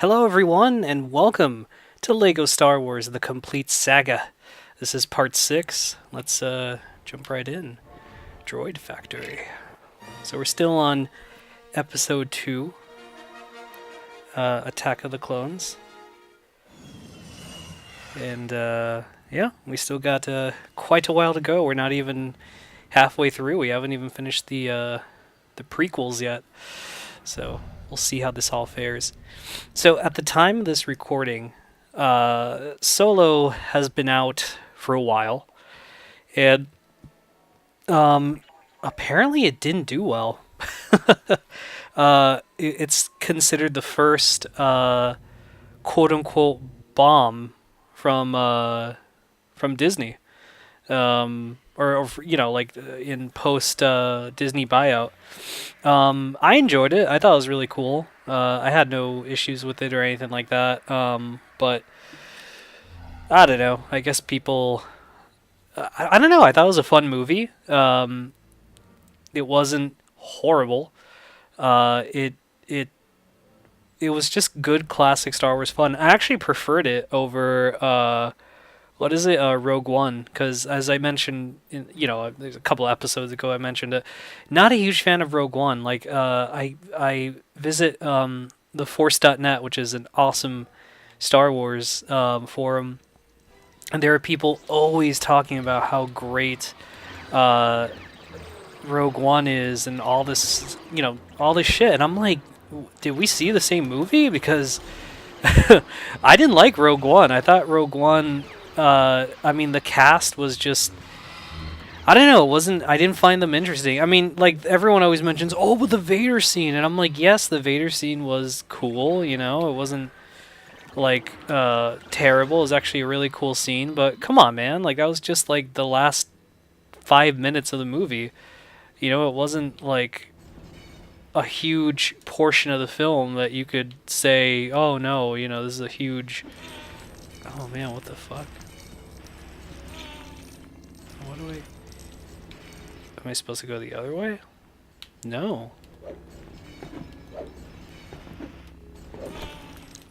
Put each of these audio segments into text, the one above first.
Hello, everyone, and welcome to Lego Star Wars: The Complete Saga. This is part 6. Let's jump right in. Droid Factory. So we're still on episode 2, Attack of the Clones. And yeah, we still got quite a while to go. We're not even halfway through. We haven't even finished the prequels yet. So we'll see how this all fares. So at the time of this recording, Solo has been out for a while, and apparently it didn't do well. It's considered the first quote unquote bomb from Disney, or like in post Disney buyout. I enjoyed it. I thought it was really cool. I had no issues with it or anything like that. But I don't know. I guess people. I don't know. I thought it was a fun movie. It wasn't horrible. It was just good classic Star Wars fun. I actually preferred it over what is it? Rogue One, because as I mentioned, there's a couple episodes ago I mentioned it. Not a huge fan of Rogue One. Like, I visit the Force.net, which is an awesome Star Wars forum, and there are people always talking about how great Rogue One is and all this, all this shit, and I'm like, did we see the same movie? Because I didn't like Rogue One. I thought Rogue One. The cast was just, I don't know, I didn't find them interesting. I mean, like, everyone always mentions, oh, but the Vader scene, and I'm like, yes, the Vader scene was cool, it wasn't, like, terrible. It was actually a really cool scene, but come on, man, like, that was just, like, the last 5 minutes of the movie, it wasn't, like, a huge portion of the film that you could say, oh, no, this is a huge, oh, man, what the fuck? What do I... Am I supposed to go the other way? No.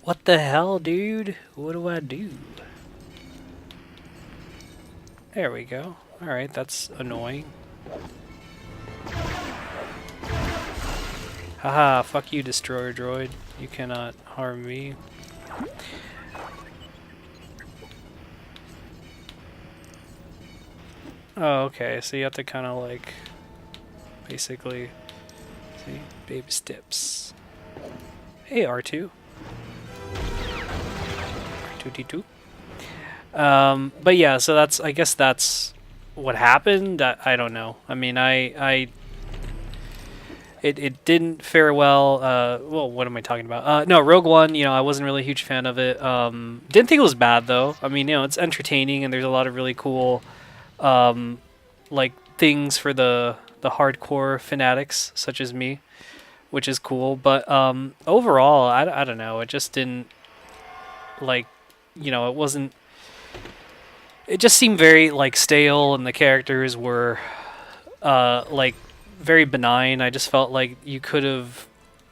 What the hell, dude? What do I do? There we go. Alright, that's annoying. Haha, fuck you, Destroyer Droid. You cannot harm me. Oh, okay, so you have to kind of like, basically, see, baby steps. Hey, R2. R2-D2. But yeah, so I guess that's what happened. I don't know. I mean, it didn't fare well. Well, what am I talking about? No, Rogue One, I wasn't really a huge fan of it. Didn't think it was bad, though. I mean, it's entertaining, and there's a lot of really cool like things for the hardcore fanatics such as me, which is cool. But overall, I don't know. It just didn't, like, it wasn't. It just seemed very like stale, and the characters were like very benign. I just felt like you could have.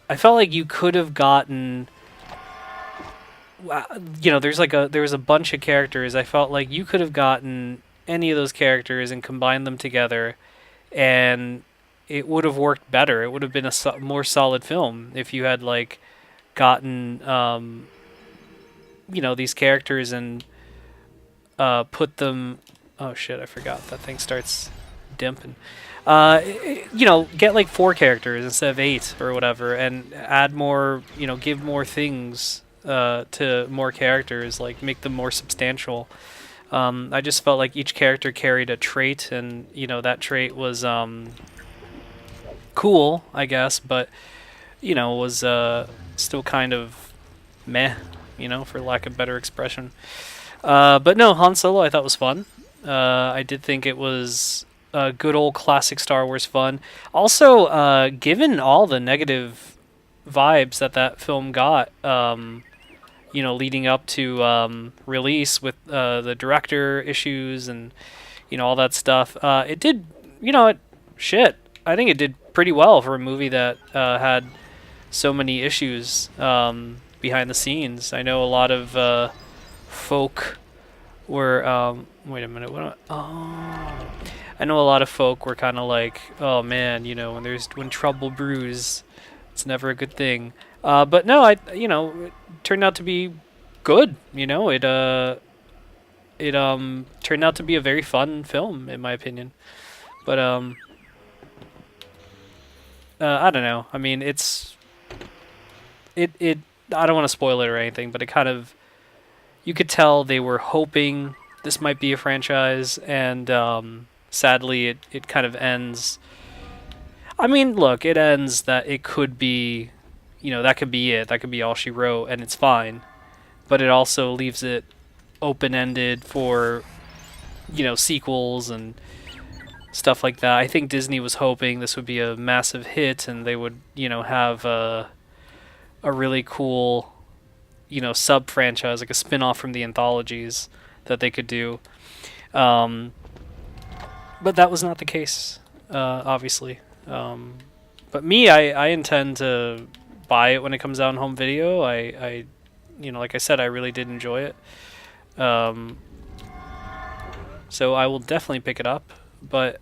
I felt like you could have gotten. There was a bunch of characters. I felt like you could have gotten any of those characters and combine them together, and it would have worked better. It would have been a more solid film if you had like gotten these characters and put them. Oh shit, I forgot that thing starts dimping. Get like 4 characters instead of 8 or whatever, and add more, give more things to more characters, like make them more substantial. I just felt like each character carried a trait, and that trait was cool, I guess, but was still kind of meh, for lack of better expression. But no, Han Solo I thought was fun. I did think it was good old classic Star Wars fun. Also, given all the negative vibes that film got, leading up to release with the director issues and all that stuff, it did, shit. I think it did pretty well for a movie that had so many issues. behind the scenes. I know a lot of folk were. Wait a minute. Oh, I know a lot of folk were kind of like, oh man, when trouble brews, it's never a good thing. But no, it turned out to be good. It turned out to be a very fun film in my opinion. But I don't know. I mean, it. I don't want to spoil it or anything, but it kind of, you could tell they were hoping this might be a franchise, and sadly, it kind of ends. I mean, look, it ends that it could be, that could be it. That could be all she wrote, and it's fine. But it also leaves it open-ended for, sequels and stuff like that. I think Disney was hoping this would be a massive hit, and they would, have a really cool, sub-franchise, like a spin-off from the anthologies that they could do. But that was not the case, obviously. But me, I intend to buy it when it comes out on home video. I like I said, I really did enjoy it. So I will definitely pick it up, but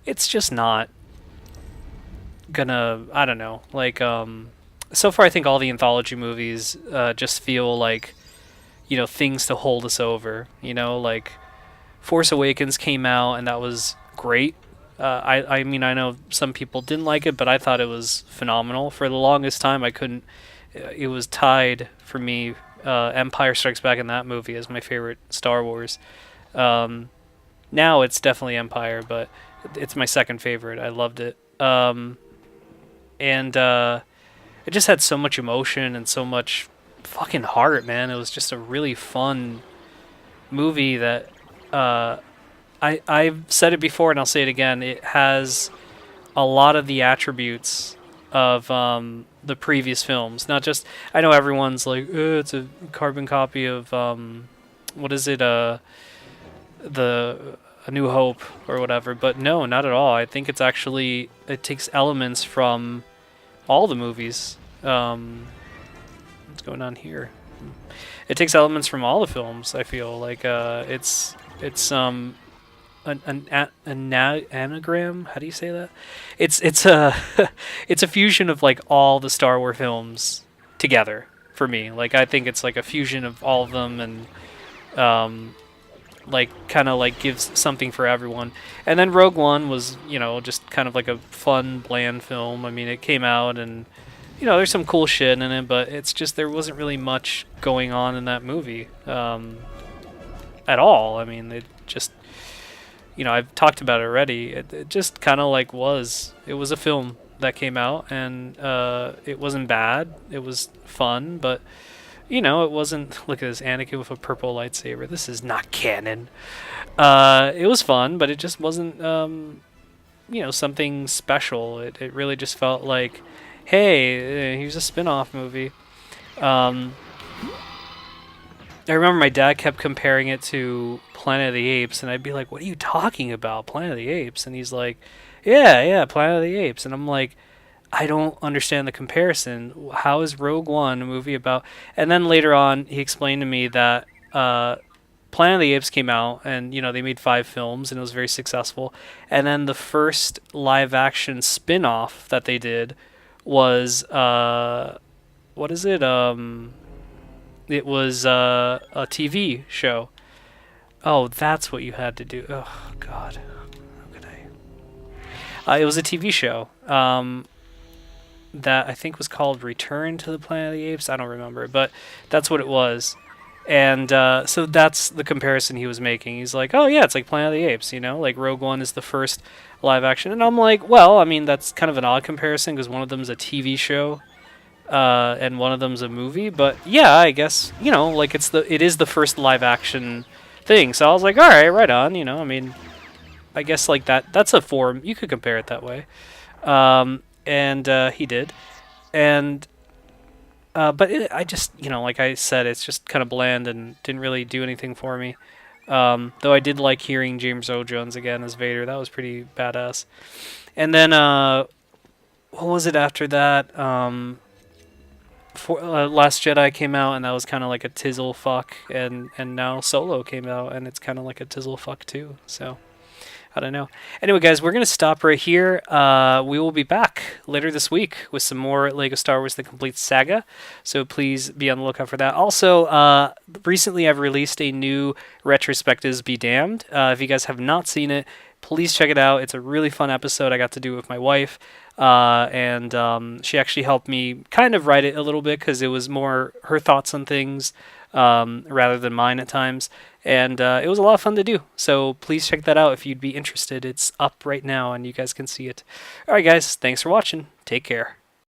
it's just not gonna, I don't know, like, so far I think all the anthology movies just feel like, things to hold us over, like Force Awakens came out and that was great. I mean, I know some people didn't like it, but I thought it was phenomenal. For the longest time, it was tied for me, Empire Strikes Back in that movie as my favorite Star Wars. Now it's definitely Empire, but it's my second favorite. I loved it. And it just had so much emotion and so much fucking heart, man. It was just a really fun movie that I've said it before and I'll say it again. It has a lot of the attributes of the previous films. Not just, I know everyone's like, it's a carbon copy of what is it? A New Hope or whatever. But no, not at all. I think it's actually, it takes elements from all the movies. What's going on here? It takes elements from all the films. I feel like it's an anagram. How do you say that? It's a it's a fusion of like all the Star Wars films together for me. Like I think it's like a fusion of all of them, and like kind of like gives something for everyone. And then Rogue One was, just kind of like a fun, bland film. I mean, it came out and there's some cool shit in it, but it's just there wasn't really much going on in that movie at all. I mean, it just, I've talked about it already. It just kind of like it was a film that came out, and it wasn't bad. It was fun, but it wasn't. Look at this, Anakin with a purple lightsaber. This is not canon. It was fun, but it just wasn't, something special. It really just felt like, hey, here's a spin-off movie. I remember my dad kept comparing it to Planet of the Apes, and I'd be like, what are you talking about, Planet of the Apes? And he's like, yeah, Planet of the Apes. And I'm like, I don't understand the comparison. How is Rogue One a movie about... And then later on, he explained to me that Planet of the Apes came out, and, they made 5 films, and it was very successful. And then the first live-action spin-off that they did was... what is it? It was a TV show. Oh, that's what you had to do. Oh, God. How could I? It was a TV show that I think was called Return to the Planet of the Apes. I don't remember, but that's what it was. And so that's the comparison he was making. He's like, oh, yeah, it's like Planet of the Apes, like Rogue One is the first live action. And I'm like, well, I mean, that's kind of an odd comparison because one of them is a TV show. And one of them's a movie, but yeah, I guess, like it is the first live action thing. So I was like, all right, right on, I mean, I guess like that's a form, you could compare it that way. And he did. And, but I just, like I said, it's just kind of bland and didn't really do anything for me. Though I did like hearing James Earl Jones again as Vader. That was pretty badass. And then, what was it after that? Last Jedi came out, and that was kind of like a tizzle fuck, and now Solo came out, and it's kind of like a tizzle fuck too. So I don't know. Anyway, guys, we're gonna stop right here. We will be back later this week with some more Lego Star Wars: The Complete Saga. So please be on the lookout for that. Also, recently I've released a new Retrospectives Be Damned. If you guys have not seen it, please check it out. It's a really fun episode. I got to do it with my wife. And she actually helped me kind of write it a little bit because it was more her thoughts on things rather than mine at times. And it was a lot of fun to do. So please check that out if you'd be interested. It's up right now and you guys can see it. All right, guys. Thanks for watching. Take care.